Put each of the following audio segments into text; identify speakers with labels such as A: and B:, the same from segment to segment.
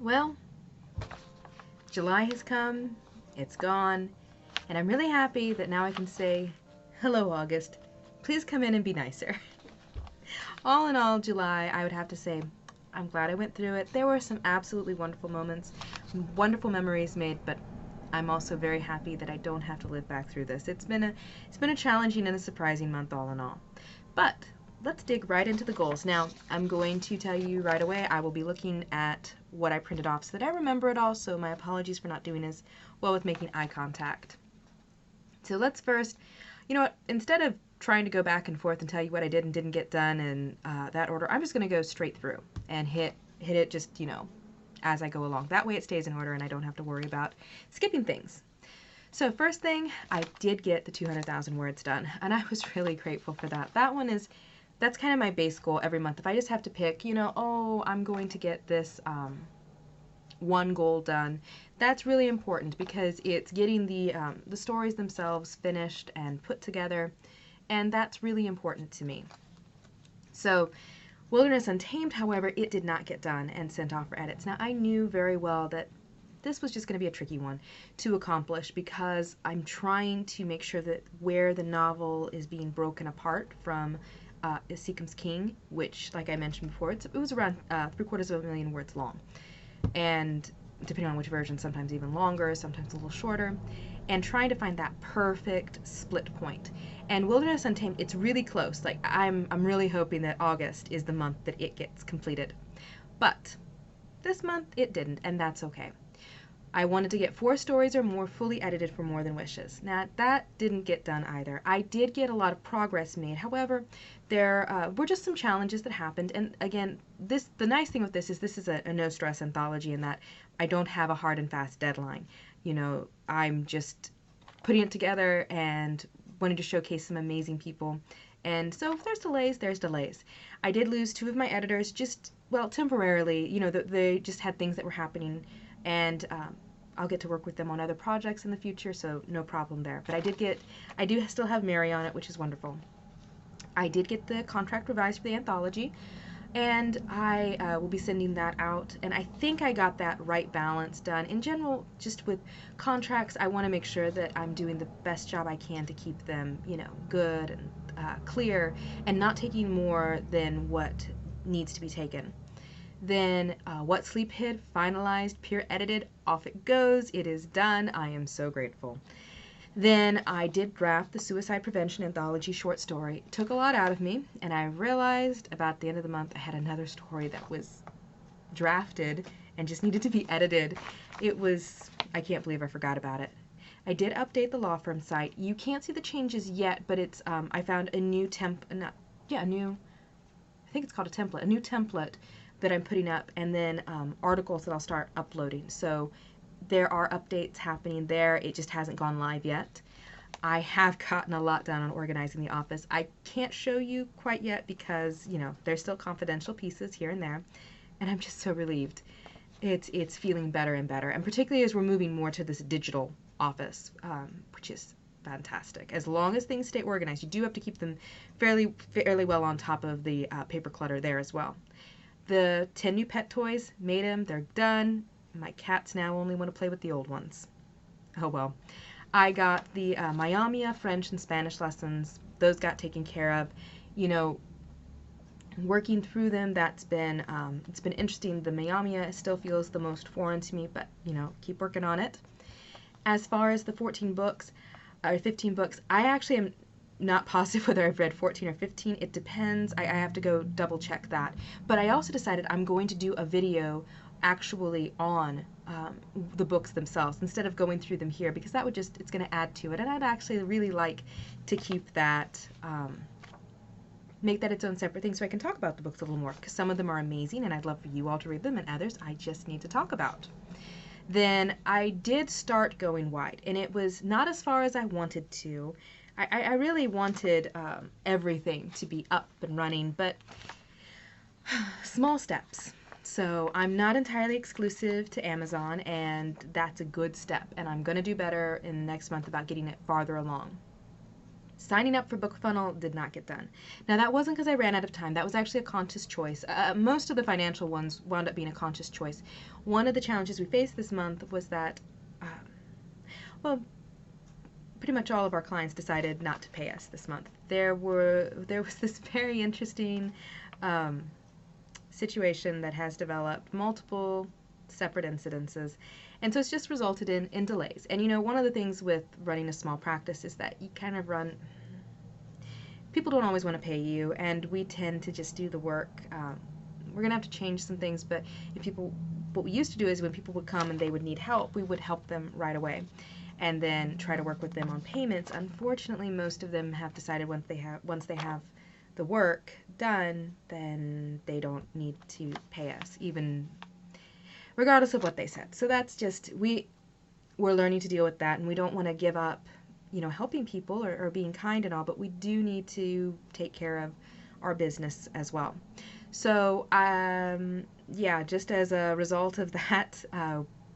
A: Well, July has come, it's gone, and I'm really happy that now I can say, hello, August. Please come in and be nicer. All in all, July, I would have to say, I'm glad I went through it. There were some absolutely wonderful moments, wonderful memories made, but I'm also very happy that I don't have to live back through this. It's been a challenging and a surprising month all in all. But let's dig right into the goals. Now, I'm going to tell you right away, I will be looking at what I printed off so that I remember it all, so my apologies for not doing as well with making eye contact. So let's first, you know what, instead of trying to go back and forth and tell you what I did and didn't get done in that order, I'm just going to go straight through and hit it just, as I go along. That way it stays in order and I don't have to worry about skipping things. So first thing, I did get the 200,000 words done, and I was really grateful for that. That's kind of my base goal every month. If I just have to pick, I'm going to get this one goal done, that's really important because it's getting the stories themselves finished and put together, and that's really important to me. So Wilderness Untamed, however, it did not get done and sent off for edits. Now, I knew very well that this was just going to be a tricky one to accomplish because I'm trying to make sure that where the novel is being broken apart from Seacombe's King, which, like I mentioned before, it was around 750,000 words long. And depending on which version, sometimes even longer, sometimes a little shorter, and trying to find that perfect split point. And Wilderness Untamed, it's really close. Like I'm really hoping that August is the month that it gets completed. But this month it didn't, and that's okay. I wanted to get 4 stories or more fully edited for More Than Wishes. Now, that didn't get done either. I did get a lot of progress made. However, there were just some challenges that happened. And again, the nice thing with this is a no-stress anthology in that I don't have a hard and fast deadline. I'm just putting it together and wanting to showcase some amazing people. And so if there's delays, there's delays. I did lose 2 of my editors temporarily. They just had things that were happening, and I'll get to work with them on other projects in the future, so no problem there. But I do still have Mary on it, which is wonderful. I did get the contract revised for the anthology, and I will be sending that out, and I think I got that right balance done. In general, just with contracts, I want to make sure that I'm doing the best job I can to keep them, good and clear, and not taking more than what needs to be taken. Then What Sleep Hid, finalized, peer edited, off it goes. It is done. I am so grateful. Then I did draft the Suicide Prevention Anthology short story. It took a lot out of me, and I realized about the end of the month I had another story that was drafted and just needed to be edited. I can't believe I forgot about it. I did update the law firm site. You can't see the changes yet, but I found a new I think it's called a template, a new template that I'm putting up, and then articles that I'll start uploading. So there are updates happening there. It just hasn't gone live yet. I have gotten a lot done on organizing the office. I can't show you quite yet because, there's still confidential pieces here and there, and I'm just so relieved. It's feeling better and better, and particularly as we're moving more to this digital office, which is fantastic. As long as things stay organized, you do have to keep them fairly well on top of the paper clutter there as well. The 10 new pet toys, made them, they're done. My cats now only want to play with the old ones. Oh well. I got the Mayamia French and Spanish lessons. Those got taken care of. Working through them, it's been interesting. The Mayamia still feels the most foreign to me, but keep working on it. As far as the 15 books, I actually am not positive whether I've read 14 or 15. It depends. I have to go double check that. But I also decided I'm going to do a video actually on the books themselves instead of going through them here, because it's going to add to it. And I'd actually really like to keep that, make that its own separate thing so I can talk about the books a little more, because some of them are amazing and I'd love for you all to read them, and others I just need to talk about. Then I did start going wide, and it was not as far as I wanted to. I really wanted everything to be up and running, but small steps. So I'm not entirely exclusive to Amazon, and that's a good step, and I'm going to do better in the next month about getting it farther along. Signing up for BookFunnel did not get done. Now, that wasn't because I ran out of time. That was actually a conscious choice. Most of the financial ones wound up being a conscious choice. One of the challenges we faced this month was that, well, pretty much all of our clients decided not to pay us this month. There was this very interesting situation that has developed, multiple separate incidences, and so it's just resulted in delays. And you know, one of the things with running a small practice is that you kind of people don't always want to pay you, and we tend to just do the work. We're gonna have to change some things, but what we used to do is when people would come and they would need help, we would help them right away and then try to work with them on payments. Unfortunately, most of them have decided once they have the work done, then they don't need to pay us, even regardless of what they said. So that's just, we're learning to deal with that, and we don't want to give up, you know, helping people or being kind and all, but we do need to take care of our business as well. So yeah, just as a result of that,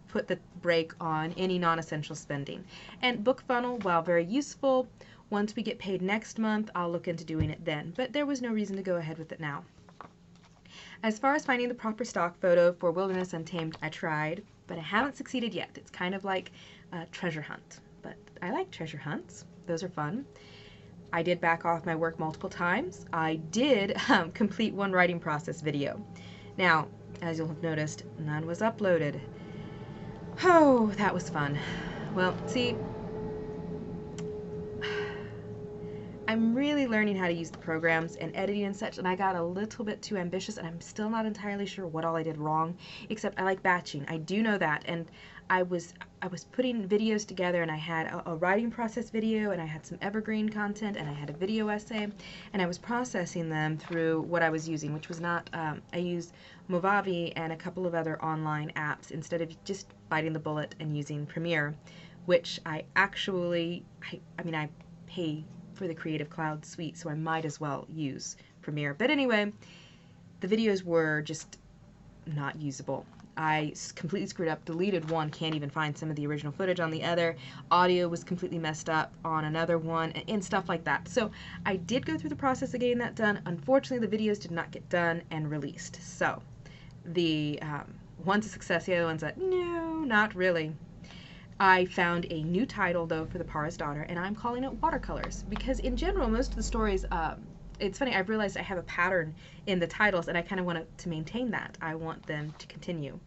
A: put the brake on any non-essential spending. And BookFunnel, while very useful, once we get paid next month, I'll look into doing it then. But there was no reason to go ahead with it now. As far as finding the proper stock photo for Wilderness Untamed, I tried, but I haven't succeeded yet. It's kind of like a treasure hunt. But I like treasure hunts. Those are fun. I did back off my work multiple times. I did complete one writing process video. Now, as you'll have noticed, none was uploaded. Oh, that was fun. Well, see, I'm really learning how to use the programs and editing and such, and I got a little bit too ambitious, and I'm still not entirely sure what all I did wrong, except I like batching. I do know that, and I was putting videos together, and I had a writing process video, and I had some evergreen content, and I had a video essay, and I was processing them through what I was using, which was not, I used Movavi and a couple of other online apps instead of just biting the bullet and using Premiere, which I actually, I mean, I pay for the Creative Cloud suite, so I might as well use Premiere. But anyway, the videos were just not usable. I completely screwed up, deleted one, can't even find some of the original footage on the other. Audio was completely messed up on another one, and stuff like that. So I did go through the process of getting that done. Unfortunately, the videos did not get done and released. So the one's a success, the other one's a no, not really. I found a new title, though, for The Para's Daughter, and I'm calling it Watercolors, because in general, most of the stories, it's funny, I've realized I have a pattern in the titles, and I kind of want to maintain that. I want them to continue.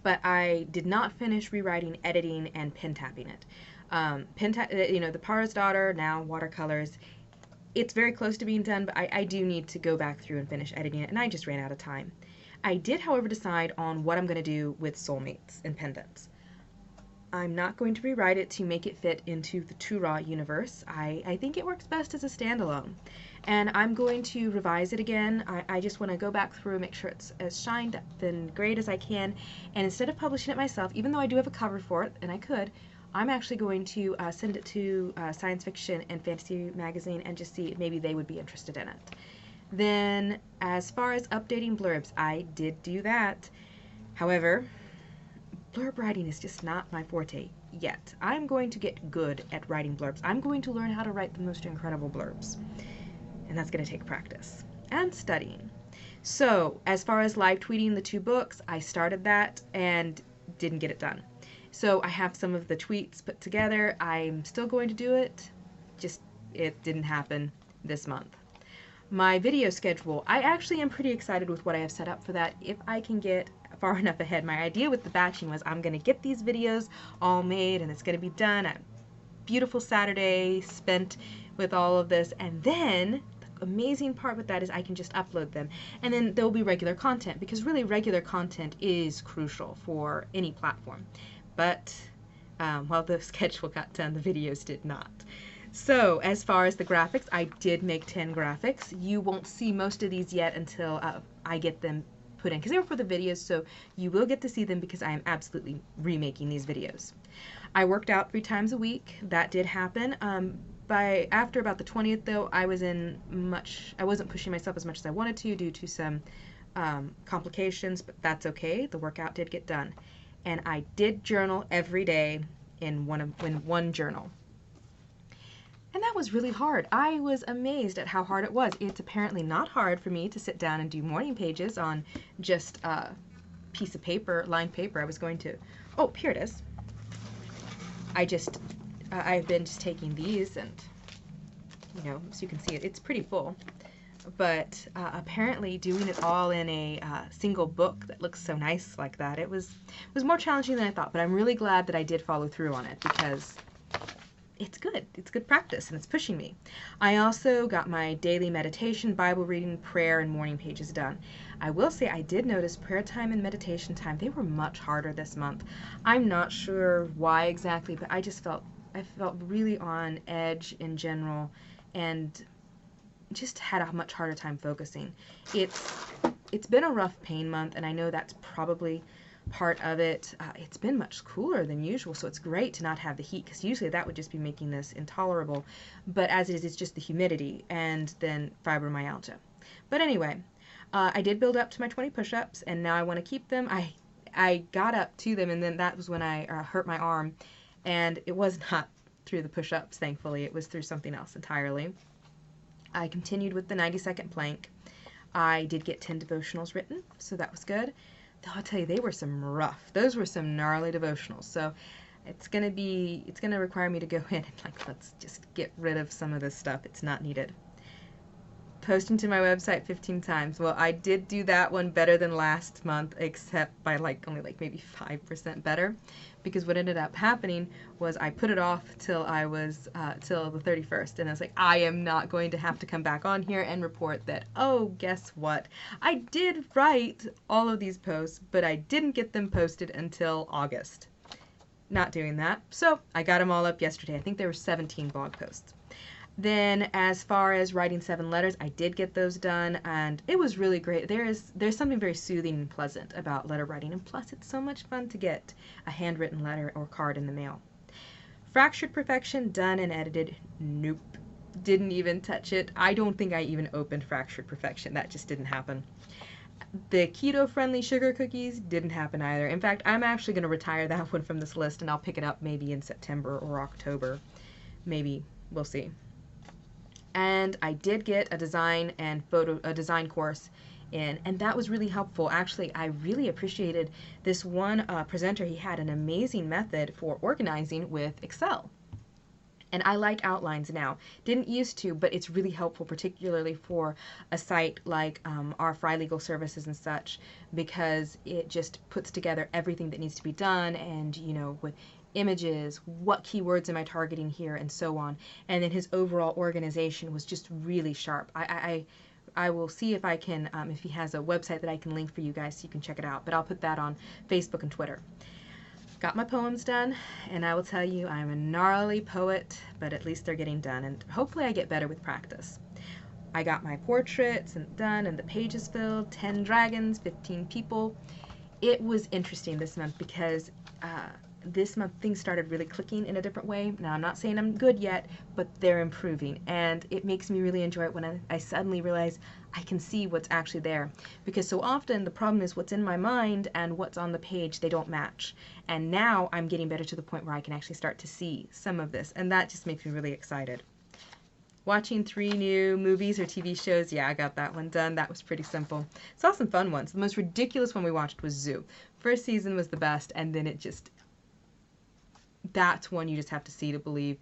A: But I did not finish rewriting, editing, and pen tapping it. You know, The Para's Daughter, now Watercolors, it's very close to being done, but I do need to go back through and finish editing it, and I just ran out of time. I did, however, decide on what I'm going to do with Soulmates and Pendants. I'm not going to rewrite it to make it fit into the Tura universe. I think it works best as a standalone. And I'm going to revise it again. I just want to go back through and make sure it's as shined up and great as I can. And instead of publishing it myself, even though I do have a cover for it, and I could, I'm actually going to send it to Science Fiction and Fantasy Magazine and just see if maybe they would be interested in it. Then, as far as updating blurbs, I did do that. However, blurb writing is just not my forte yet. I'm going to get good at writing blurbs. I'm going to learn how to write the most incredible blurbs. And that's going to take practice and studying. So, as far as live tweeting the 2 books, I started that and didn't get it done. So, I have some of the tweets put together. I'm still going to do it, just it didn't happen this month. My video schedule, I actually am pretty excited with what I have set up for that. If I can get far enough ahead. My idea with the batching was I'm going to get these videos all made and it's going to be done. A beautiful Saturday spent with all of this, and then the amazing part with that is I can just upload them, and then there will be regular content, because really regular content is crucial for any platform. But while the schedule got done, the videos did not. So as far as the graphics, I did make 10 graphics. You won't see most of these yet until I get them put in, because they were for the videos, so you will get to see them because I am absolutely remaking these videos. I worked out 3 times a week. That did happen. After about the 20th, though, I wasn't pushing myself as much as I wanted to due to some complications, but that's okay. The workout did get done. And I did journal every day in one journal. And that was really hard. I was amazed at how hard it was. It's apparently not hard for me to sit down and do morning pages on just a piece of paper, lined paper. I was going to, oh, here it is. I've been just taking these and, you know, so you can see it. It's pretty full. But apparently doing it all in a single book that looks so nice like that, it was more challenging than I thought. But I'm really glad that I did follow through on it because it's good. It's good practice and it's pushing me. I also got my daily meditation, Bible reading, prayer, and morning pages done. I will say I did notice prayer time and meditation time, they were much harder this month. I'm not sure why exactly, but I felt really on edge in general and just had a much harder time focusing. It's been a rough pain month, and I know that's probably part of it. It's been much cooler than usual, so it's great to not have the heat, because usually that would just be making this intolerable. But as it is, it's just the humidity and then fibromyalgia. But anyway, I did build up to my 20 push-ups, and now I want to keep them. I got up to them, and then that was when I hurt my arm, and it was not through the push-ups, thankfully. It was through something else entirely. I continued with the 90-second plank. I did get 10 devotionals written, so that was good. Though I'll tell you, they were some those were some gnarly devotionals. So it's gonna require me to go in and let's just get rid of some of this stuff. It's not needed. Posting to my website 15 times. Well, I did do that one better than last month, except by only maybe 5% better, because what ended up happening was I put it off till till the 31st, and I was like, I am not going to have to come back on here and report that, oh, guess what? I did write all of these posts, but I didn't get them posted until August. Not doing that. So I got them all up yesterday. I think there were 17 blog posts. Then as far as writing 7 letters, I did get those done, and it was really great. There's something very soothing and pleasant about letter writing, and plus it's so much fun to get a handwritten letter or card in the mail. Fractured Perfection, done and edited. Nope. Didn't even touch it. I don't think I even opened Fractured Perfection. That just didn't happen. The keto-friendly sugar cookies didn't happen either. In fact, I'm actually going to retire that one from this list, and I'll pick it up maybe in September or October. Maybe. We'll see. And I did get a design course in, and that was really helpful. Actually, I really appreciated this one presenter. He had an amazing method for organizing with Excel. And I like outlines now. Didn't used to, but it's really helpful, particularly for a site like our Fry Legal Services and such, because it just puts together everything that needs to be done, and with images, what keywords am I targeting here, and so on. And then his overall organization was just really sharp. I will see if I can, if he has a website that I can link for you guys so you can check it out, but I'll put that on Facebook and Twitter. Got my poems done, and I will tell you I'm a gnarly poet, but at least they're getting done, and hopefully I get better with practice. I got my portraits done and the pages filled, 10 dragons, 15 people. It was interesting this month because this month things started really clicking in a different way. Now, I'm not saying I'm good yet, but they're improving, and it makes me really enjoy it when I suddenly realize I can see what's actually there. Because so often the problem is what's in my mind and what's on the page, they don't match. And now I'm getting better to the point where I can actually start to see some of this, and that just makes me really excited. Watching 3 new movies or TV shows, yeah, I got that one done. That was pretty simple. Saw some fun ones. The most ridiculous one we watched was Zoo. First season was the best, and then that's one you just have to see to believe.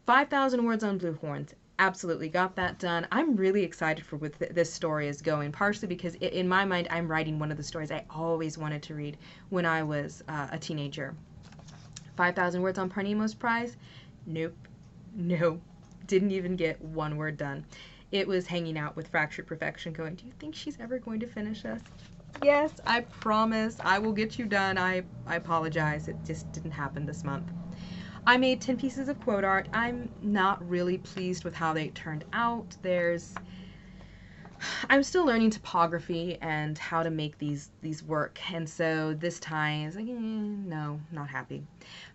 A: 5,000 Words on Blue Horns. Absolutely got that done. I'm really excited for where this story is going, partially because in my mind I'm writing one of the stories I always wanted to read when I was a teenager. 5,000 Words on Parnemo's Prize? Nope. No. Didn't even get 1 word done. It was hanging out with Fractured Perfection going, do you think she's ever going to finish us? Yes, I promise. I will get you done. I apologize. It just didn't happen this month. I made 10 pieces of quote art. I'm not really pleased with how they turned out. I'm still learning topography and how to make these work, and so this time it's like, no, not happy.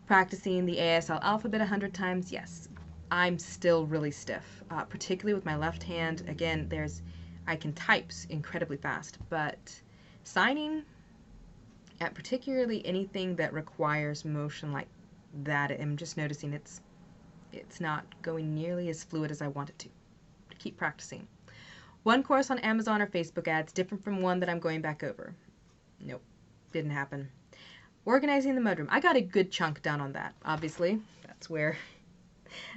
A: Practicing the ASL alphabet 100 times, yes. I'm still really stiff, particularly with my left hand. Again, I can type incredibly fast, but signing, particularly anything that requires motion like that, I'm just noticing it's not going nearly as fluid as I want it to. Keep practicing. One course on Amazon or Facebook ads different from one that I'm going back over. Nope, didn't happen. Organizing the mudroom. I got a good chunk done on that, obviously. That's where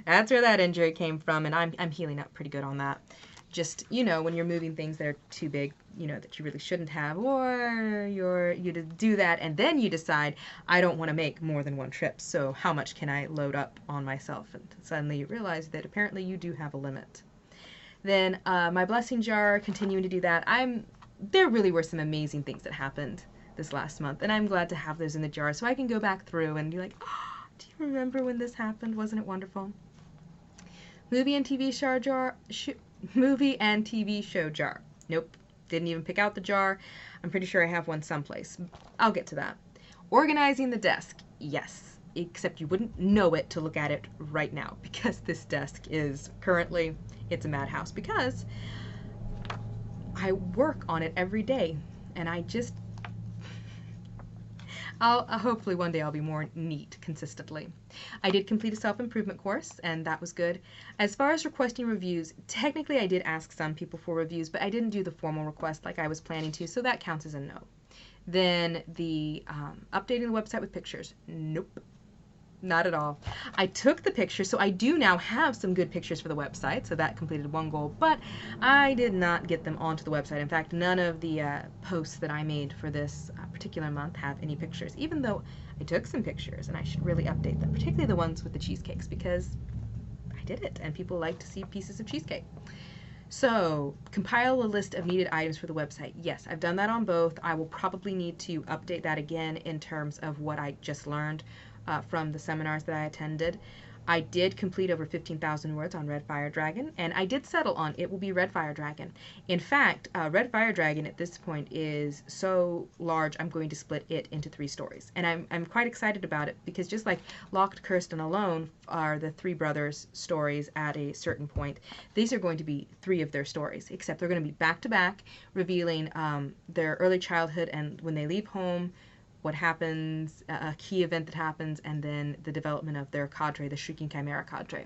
A: that injury came from, and I'm healing up pretty good on that. Just, you know, when you're moving things that are too big, you know, that you really shouldn't have, or you do that and then you decide, I don't want to make more than one trip, so how much can I load up on myself? And suddenly you realize that apparently you do have a limit. Then my blessing jar, continuing to do that. There really were some amazing things that happened this last month, and I'm glad to have those in the jar so I can go back through and be like, oh, do you remember when this happened? Wasn't it wonderful? Movie and TV show jar. Movie and TV show jar. Nope, didn't even pick out the jar. I'm pretty sure I have one someplace. I'll get to that. Organizing the desk. Yes, except you wouldn't know it to look at it right now because this desk is currently, it's a madhouse because I work on it every day and I just, hopefully one day I'll be more neat consistently. I did complete a self-improvement course, and that was good. As far as requesting reviews, technically I did ask some people for reviews, but I didn't do the formal request like I was planning to, so that counts as a no. Then the updating the website with pictures. Nope. Not at all. I took the pictures, so I do now have some good pictures for the website, so that completed one goal, but I did not get them onto the website. In fact, none of the posts that I made for this particular month have any pictures, even though I took some pictures, and I should really update them, particularly the ones with the cheesecakes, because I did it, and people like to see pieces of cheesecake. So, compile a list of needed items for the website. Yes, I've done that on both. I will probably need to update that again in terms of what I just learned from the seminars that I attended. I did complete over 15,000 words on Red Fire Dragon, and I did settle on it will be Red Fire Dragon. In fact, Red Fire Dragon at this point is so large, I'm going to split it into 3 stories. And I'm quite excited about it because just like Locked, Cursed, and Alone are the 3 brothers' stories at a certain point, these are going to be 3 of their stories, except they're going to be back-to-back, revealing their early childhood and when they leave home, what happens, a key event that happens, and then the development of their cadre, the Shrieking Chimera cadre.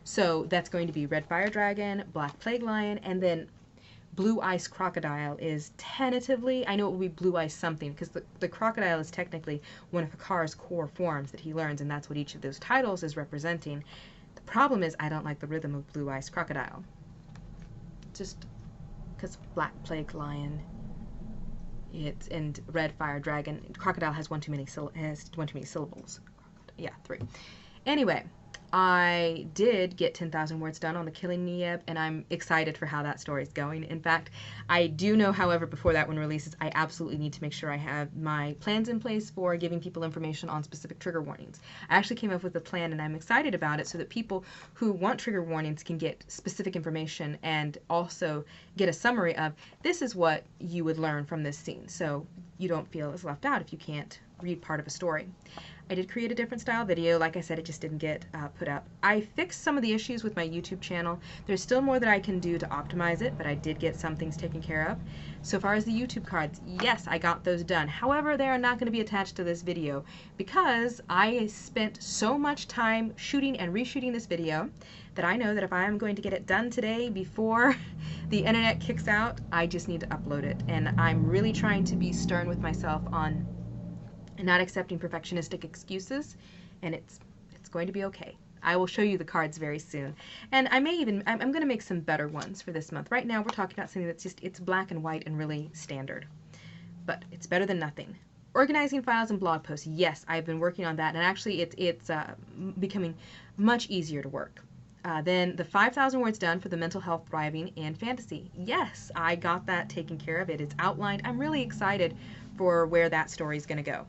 A: So that's going to be Red Fire Dragon, Black Plague Lion, and then Blue Ice Crocodile is tentatively, I know it will be Blue Ice something, because the crocodile is technically one of Hakar's core forms that he learns, and that's what each of those titles is representing. The problem is I don't like the rhythm of Blue Ice Crocodile. Just because Black Plague Lion, and Red Fire Dragon. Crocodile has one too many syllables. Yeah, 3. Anyway, I did get 10,000 words done on the Killing Nieb, and I'm excited for how that story is going. In fact, I do know, however, before that one releases, I absolutely need to make sure I have my plans in place for giving people information on specific trigger warnings. I actually came up with a plan, and I'm excited about it so that people who want trigger warnings can get specific information and also get a summary of this is what you would learn from this scene, so you don't feel as left out if you can't read part of a story. I did create a different style video. Like I said, it just didn't get put up. I fixed some of the issues with my YouTube channel. There's still more that I can do to optimize it, but I did get some things taken care of. So far as the YouTube cards, yes, I got those done. However, they are not going to be attached to this video because I spent so much time shooting and reshooting this video that I know that if I'm going to get it done today before the internet kicks out, I just need to upload it. And I'm really trying to be stern with myself on not accepting perfectionistic excuses, and it's going to be okay. I will show you the cards very soon. And I'm going to make some better ones for this month. Right now we're talking about something that's it's black and white and really standard. But it's better than nothing. Organizing files and blog posts. Yes, I've been working on that, and actually it's becoming much easier to work. Then the 5,000 words done for the mental health thriving and fantasy. Yes, I got that taken care of. It is outlined. I'm really excited for where that story is going to go.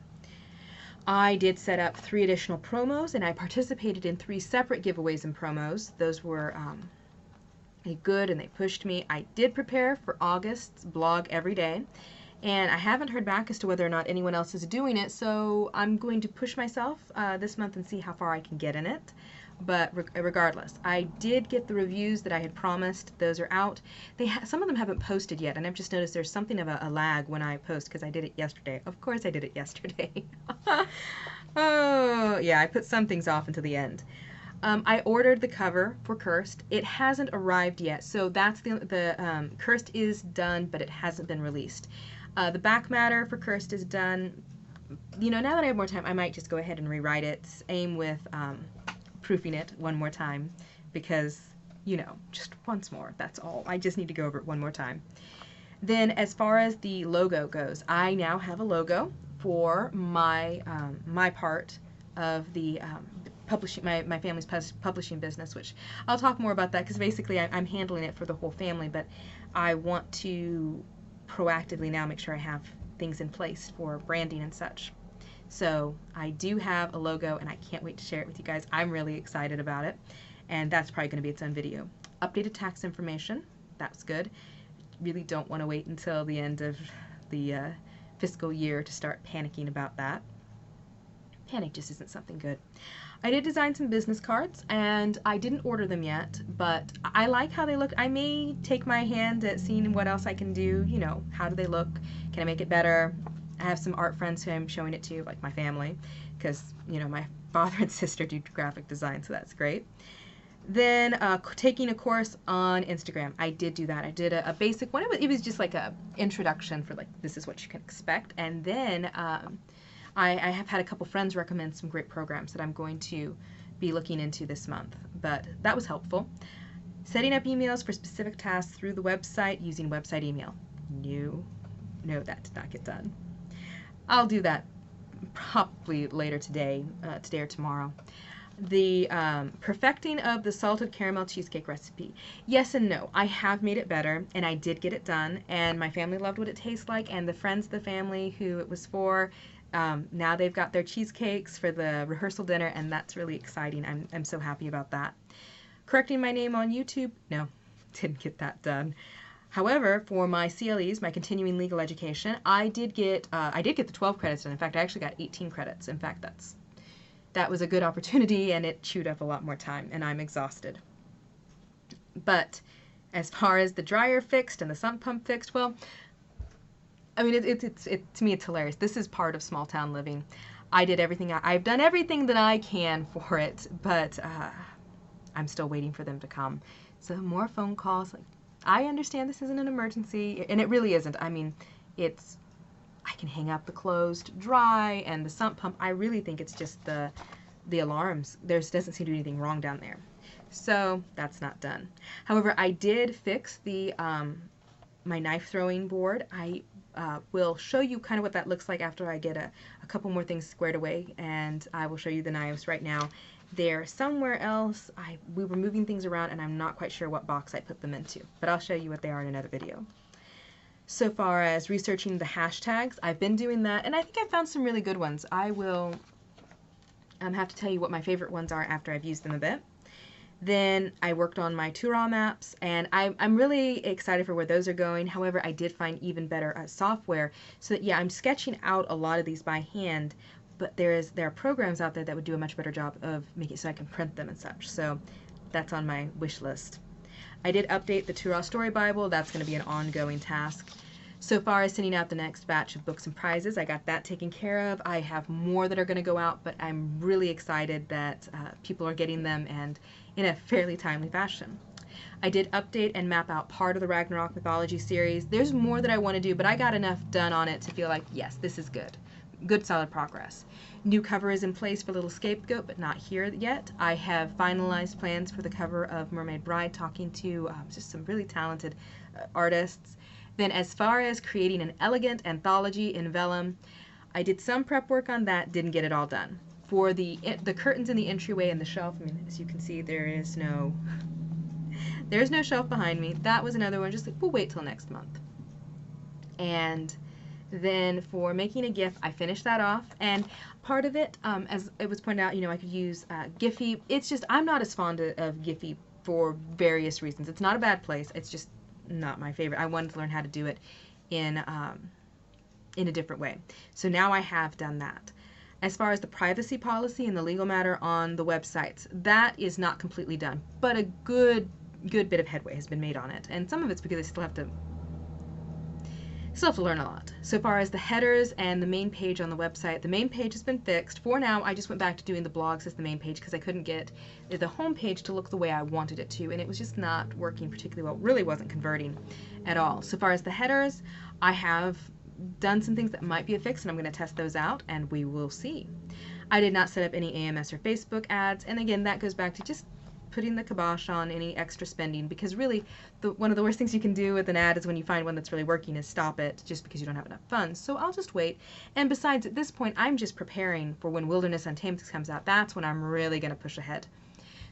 A: I did set up 3 additional promos, and I participated in 3 separate giveaways and promos. Those were good, and they pushed me. I did prepare for August's blog every day, and I haven't heard back as to whether or not anyone else is doing it, so I'm going to push myself this month and see how far I can get in it. But regardless, I did get the reviews that I had promised. Those are out. Some of them haven't posted yet, and I've just noticed there's something of a lag when I post because I did it yesterday. Of course I did it yesterday. Oh, yeah, I put some things off until the end. I ordered the cover for Cursed. It hasn't arrived yet, so that's the Cursed is done, but it hasn't been released. The back matter for Cursed is done. You know, now that I have more time, I might just go ahead and rewrite it. Aim with proofing it one more time because, you know, just once more. That's all. I just need to go over it one more time. Then as far as the logo goes, I now have a logo for my my part of the publishing, my family's publishing business, which I'll talk more about that because basically I'm handling it for the whole family, but I want to proactively now make sure I have things in place for branding and such. So I do have a logo and I can't wait to share it with you guys. I'm really excited about it, and that's probably going to be its own video. Updated tax information, that's good. Really don't want to wait until the end of the fiscal year to start panicking about that. Panic just isn't something good. I did design some business cards, and I didn't order them yet, but I like how they look. I may take my hand at seeing what else I can do. You know, how do they look? Can I make it better? I have some art friends who I'm showing it to, like my family, because, you know, my father and sister do graphic design, so that's great. Then taking a course on Instagram. I did do that. I did a basic one. It was just like a introduction for like, this is what you can expect. And then I have had a couple friends recommend some great programs that I'm going to be looking into this month, but that was helpful. Setting up emails for specific tasks through the website using website email. No, that did not get done. I'll do that probably later today or tomorrow. The perfecting of the salted caramel cheesecake recipe. Yes and no. I have made it better, and I did get it done, and my family loved what it tastes like, and the friends of the family who it was for, now they've got their cheesecakes for the rehearsal dinner, and that's really exciting. I'm so happy about that. Correcting my name on YouTube? No, didn't get that done. However, for my CLEs, my continuing legal education, I did get the 12 credits done. In fact, I actually got 18 credits. In fact, that was a good opportunity, and it chewed up a lot more time, and I'm exhausted. But as far as the dryer fixed and the sump pump fixed, well, I mean, to me, it's hilarious. This is part of small town living. I've done everything that I can for it, but I'm still waiting for them to come. So more phone calls. Like, I understand this isn't an emergency, and it really isn't. I mean, I can hang up the closed dry and the sump pump. I really think it's just the alarms. There doesn't seem to be anything wrong down there. So that's not done. However, I did fix the my knife throwing board. I will show you kind of what that looks like after I get a couple more things squared away, and I will show you the knives right now. They're somewhere else. We were moving things around, and I'm not quite sure what box I put them into, but I'll show you what they are in another video. So far as researching the hashtags, I've been doing that, and I think I found some really good ones. I will have to tell you what my favorite ones are after I've used them a bit. Then I worked on my Tural maps, and I'm really excited for where those are going. However, I did find even better software, so that, yeah, I'm sketching out a lot of these by hand, but there are programs out there that would do a much better job of making it so I can print them and such. So that's on my wish list. I did update the Tural Story Bible. That's going to be an ongoing task. So far as sending out the next batch of books and prizes, I got that taken care of. I have more that are going to go out, but I'm really excited that people are getting them, and in a fairly timely fashion. I did update and map out part of the Ragnarok mythology series. There's more that I want to do, but I got enough done on it to feel like, yes, this is good. Good, solid progress. New cover is in place for Little Scapegoat, but not here yet. I have finalized plans for the cover of Mermaid Bride, talking to just some really talented artists. Then as far as creating an elegant anthology in vellum, I did some prep work on that, didn't get it all done. For the curtains in the entryway and the shelf, I mean, as you can see, there's no shelf behind me. That was another one, just like, we'll wait till next month. And then for making a GIF, I finished that off, and part of it, as it was pointed out, you know, I could use Giphy. It's just, I'm not as fond of Giphy for various reasons. It's not a bad place, it's just not my favorite. I wanted to learn how to do it in a different way. So now I have done that. As far as the privacy policy and the legal matter on the websites, that is not completely done, but a good bit of headway has been made on it. And some of it's because I still have to Still have to learn a lot. So far as the headers and the main page on the website, the main page has been fixed. For now, I just went back to doing the blogs as the main page because I couldn't get the home page to look the way I wanted it to, and it was just not working particularly well. It really wasn't converting at all. So far as the headers, I have done some things that might be a fix, and I'm going to test those out, and we will see. I did not set up any AMS or Facebook ads, and again, that goes back to just putting the kibosh on any extra spending, because really one of the worst things you can do with an ad is when you find one that's really working is stop it just because you don't have enough funds. So I'll just wait. And besides, at this point, I'm just preparing for when Wilderness Untamed comes out. That's when I'm really going to push ahead.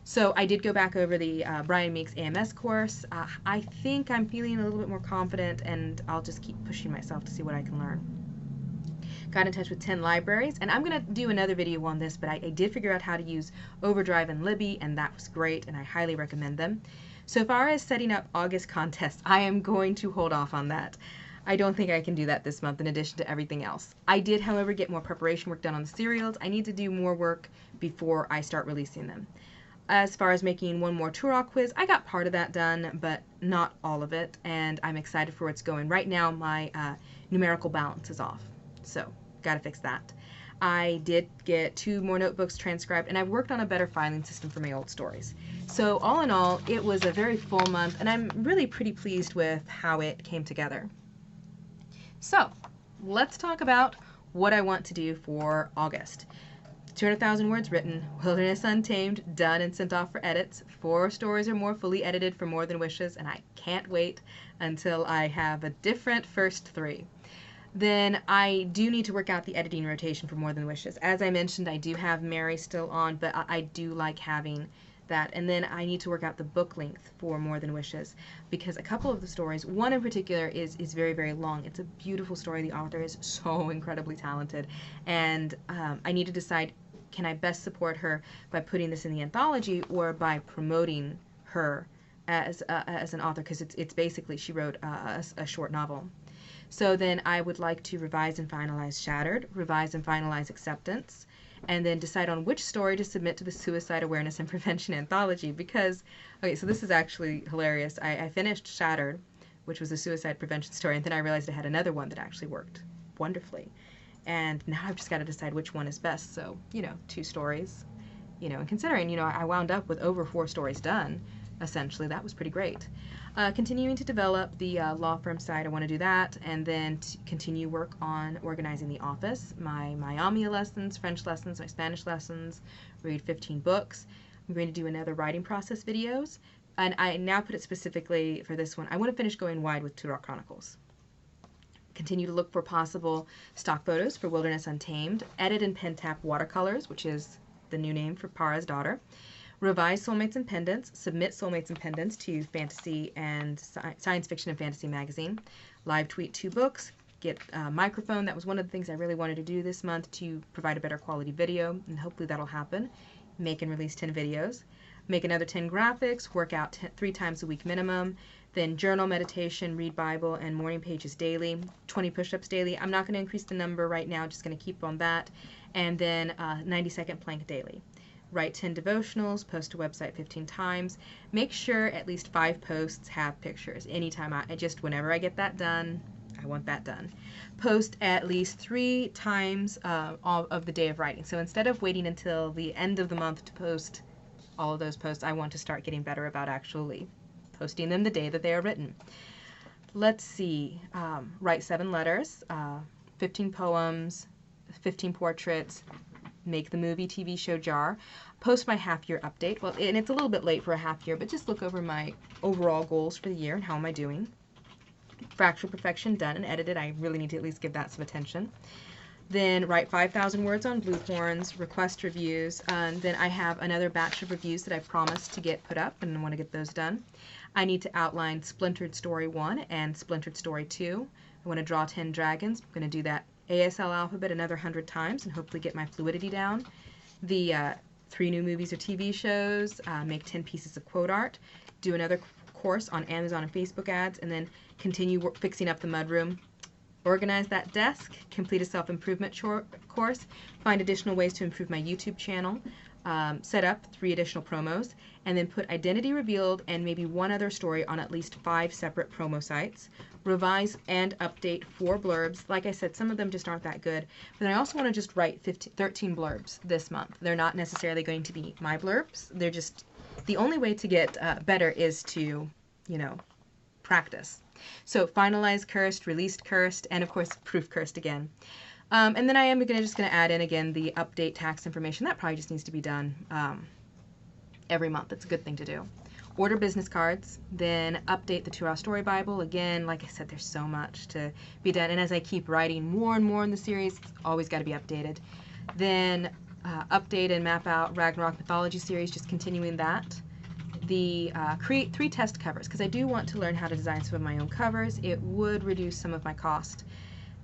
A: So I did go back over the Brian Meeks AMS course. I think I'm feeling a little bit more confident, and I'll just keep pushing myself to see what I can learn. Got in touch with 10 libraries, and I'm going to do another video on this, but I did figure out how to use Overdrive and Libby, and that was great, and I highly recommend them. So far as setting up August contests, I am going to hold off on that. I don't think I can do that this month in addition to everything else. I did, however, get more preparation work done on the serials. I need to do more work before I start releasing them. As far as making one more Turok quiz, I got part of that done, but not all of it, and I'm excited for where it's going. Right now, my numerical balance is off, so got to fix that. I did get 2 more notebooks transcribed, and I've worked on a better filing system for my old stories. So all in all, it was a very full month, and I'm really pretty pleased with how it came together. So let's talk about what I want to do for August. 200,000 words written, Wilderness Untamed done and sent off for edits, 4 stories or more fully edited for More Than Wishes, and I can't wait until I have a different first 3. Then I do need to work out the editing rotation for More Than Wishes. As I mentioned, I do have Mary still on, but I do like having that. And then I need to work out the book length for More Than Wishes, because a couple of the stories, one in particular is very, very long. It's a beautiful story. The author is so incredibly talented. And I need to decide, can I best support her by putting this in the anthology or by promoting her as an author, because it's basically, she wrote a short novel. So then I would like to revise and finalize Shattered, revise and finalize Acceptance, and then decide on which story to submit to the Suicide Awareness and Prevention Anthology, because, okay, so this is actually hilarious. I finished Shattered, which was a suicide prevention story, and then I realized I had another one that actually worked wonderfully. And now I've just got to decide which one is best. So, 2 stories, and considering, I wound up with over 4 stories done, essentially, that was pretty great. Continuing to develop the law firm side, I want to do that, and then continue work on organizing the office, my Amia lessons, French lessons, my Spanish lessons, read 15 books. I'm going to do another writing process videos, and I now put it specifically for this one. I want to finish going wide with Turok Chronicles. Continue to look for possible stock photos for Wilderness Untamed, edit and pen tap watercolors, which is the new name for Para's daughter. Revise Soulmates and Pendants, submit Soulmates and Pendants to Fantasy and Science Fiction and Fantasy magazine. Live tweet 2 books, get a microphone. That was one of the things I really wanted to do this month to provide a better quality video, and hopefully that'll happen. Make and release 10 videos. Make another 10 graphics, work out 3 times a week minimum. Then journal, meditation, read Bible, and morning pages daily. 20 push-ups daily. I'm not going to increase the number right now, just going to keep on that. And then 90-second plank daily. Write 10 devotionals, post to website 15 times. Make sure at least 5 posts have pictures. Anytime whenever I get that done, I want that done. Post at least 3 times of the day of writing. So instead of waiting until the end of the month to post all of those posts, I want to start getting better about actually posting them the day that they are written. Let's see. Write 7 letters, 15 poems, 15 portraits. Make the movie TV show jar, post my half-year update. Well, and it's a little bit late for a half year, but just look over my overall goals for the year and how am I doing. Fractured Perfection done and edited. I really need to at least give that some attention. Then write 5,000 words on Blue Horns, request reviews, and then I have another batch of reviews that I promised to get put up, and I want to get those done. I need to outline Splintered Story 1 and Splintered Story 2. I want to draw 10 dragons. I'm going to do that ASL alphabet another 100 times and hopefully get my fluidity down. The 3 new movies or TV shows, make 10 pieces of quote art, do another course on Amazon and Facebook ads, and then continue fixing up the mudroom. Organize that desk, complete a self-improvement course, find additional ways to improve my YouTube channel, set up 3 additional promos, and then put Identity Revealed and maybe one other story on at least 5 separate promo sites. Revise and update 4 blurbs. Like I said, some of them just aren't that good, but I also want to just write 13 blurbs this month. They're not necessarily going to be my blurbs. They're just, the only way to get better is to, you know, practice. So finalize Cursed, released Cursed, and of course proof Cursed again. And then I am just going to add in again the update tax information. That probably just needs to be done every month. It's a good thing to do. Order business cards, then update the 2-Hour Story Bible. Again, like I said, there's so much to be done. And as I keep writing more and more in the series, it's always got to be updated. Then update and map out Ragnarok Mythology series, just continuing that. Create 3 test covers, because I do want to learn how to design some of my own covers. It would reduce some of my cost.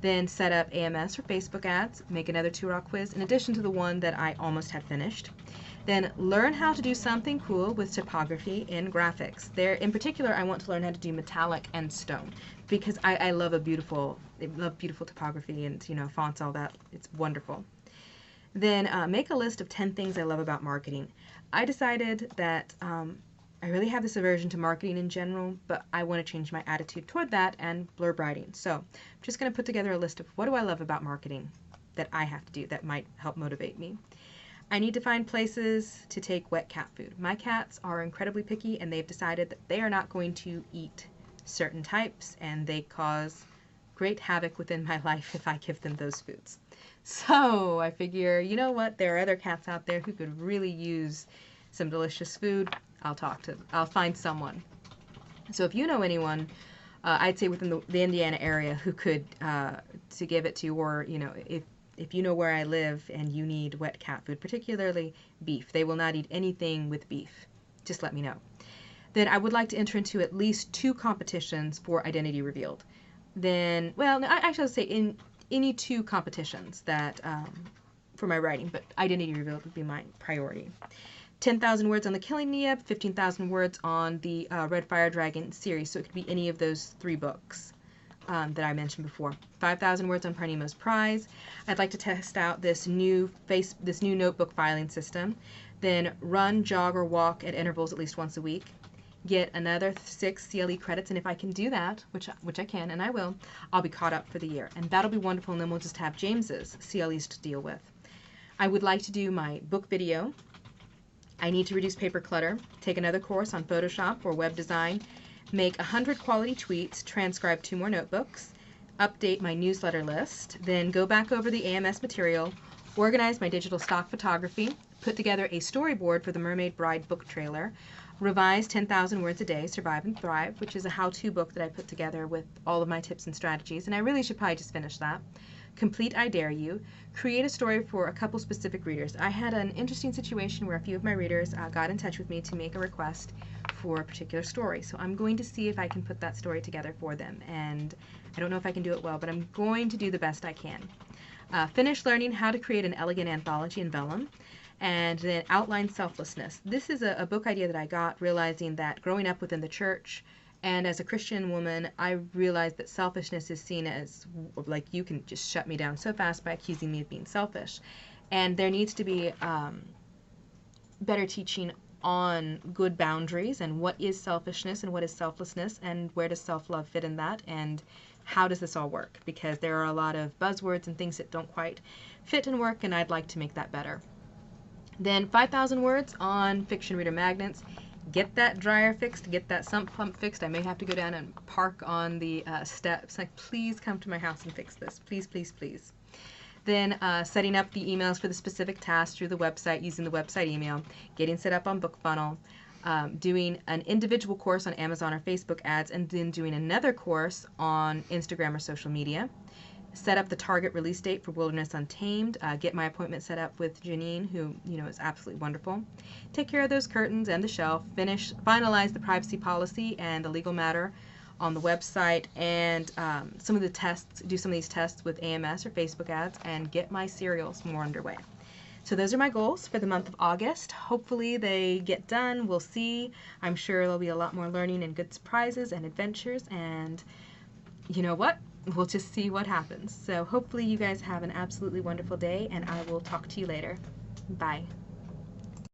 A: Then set up AMS or Facebook ads, make another 2-Hour quiz in addition to the one that I almost had finished. Then learn how to do something cool with typography in graphics. There, in particular, I want to learn how to do metallic and stone, because I love beautiful typography and, you know, fonts, all that. It's wonderful. Then make a list of 10 things I love about marketing. I decided that I really have this aversion to marketing in general, but I want to change my attitude toward that and blurb writing. So I'm just going to put together a list of what do I love about marketing that I have to do that might help motivate me. I need to find places to take wet cat food. My cats are incredibly picky, and they've decided that they are not going to eat certain types, and they cause great havoc within my life if I give them those foods. So I figure, you know what, there are other cats out there who could really use some delicious food. I'll find someone. So if you know anyone, I'd say within the Indiana area who could to give it to, or, you know, if you know where I live and you need wet cat food, particularly beef, they will not eat anything with beef. Just let me know. Then I would like to enter into at least 2 competitions for Identity Revealed. Then, well, I actually would say in any 2 competitions that for my writing, but Identity Revealed would be my priority. 10,000 words on the Killing Nia, 15,000 words on the Red Fire Dragon series, so it could be any of those 3 books that I mentioned before. 5,000 words on Parnemo's Prize. I'd like to test out this new notebook filing system. Then run, jog, or walk at intervals at least once a week. Get another 6 CLE credits, and if I can do that, which I can and I will, I'll be caught up for the year, and that'll be wonderful. And then we'll just have James's CLEs to deal with. I would like to do my book video. I need to reduce paper clutter, take another course on Photoshop or web design, make 100 quality tweets, transcribe 2 more notebooks, update my newsletter list, then go back over the AMS material, organize my digital stock photography, put together a storyboard for the Mermaid Bride book trailer, revise 10,000 words a day, Survive and Thrive, which is a how-to book that I put together with all of my tips and strategies, and I really should probably just finish that. Complete I Dare You, create a story for a couple specific readers. I had an interesting situation where a few of my readers got in touch with me to make a request for a particular story. So I'm going to see if I can put that story together for them. And I don't know if I can do it well, but I'm going to do the best I can. Finish learning how to create an elegant anthology in vellum. And then outline selflessness. This is a book idea that I got realizing that growing up within the church, and as a Christian woman, I realized that selfishness is seen as, like, you can just shut me down so fast by accusing me of being selfish. And there needs to be better teaching on good boundaries and what is selfishness and what is selflessness and where does self-love fit in that and how does this all work, because there are a lot of buzzwords and things that don't quite fit and work, and I'd like to make that better. Then 5,000 words on fiction reader magnets. Get that dryer fixed, get that sump pump fixed. I may have to go down and park on the steps. Like, please come to my house and fix this. Please, please, please. Then setting up the emails for the specific tasks through the website, using the website email, getting set up on BookFunnel, doing an individual course on Amazon or Facebook ads, and then doing another course on Instagram or social media. Set up the target release date for Wilderness Untamed, get my appointment set up with Janine, who, you know, is absolutely wonderful. Take care of those curtains and the shelf, finalize the privacy policy and the legal matter on the website, and do some of these tests with AMS or Facebook ads, and get my serials more underway. So those are my goals for the month of August. Hopefully they get done. We'll see. I'm sure there'll be a lot more learning and good surprises and adventures, and you know what? We'll just see what happens. So hopefully you guys have an absolutely wonderful day, and I will talk to you later. Bye.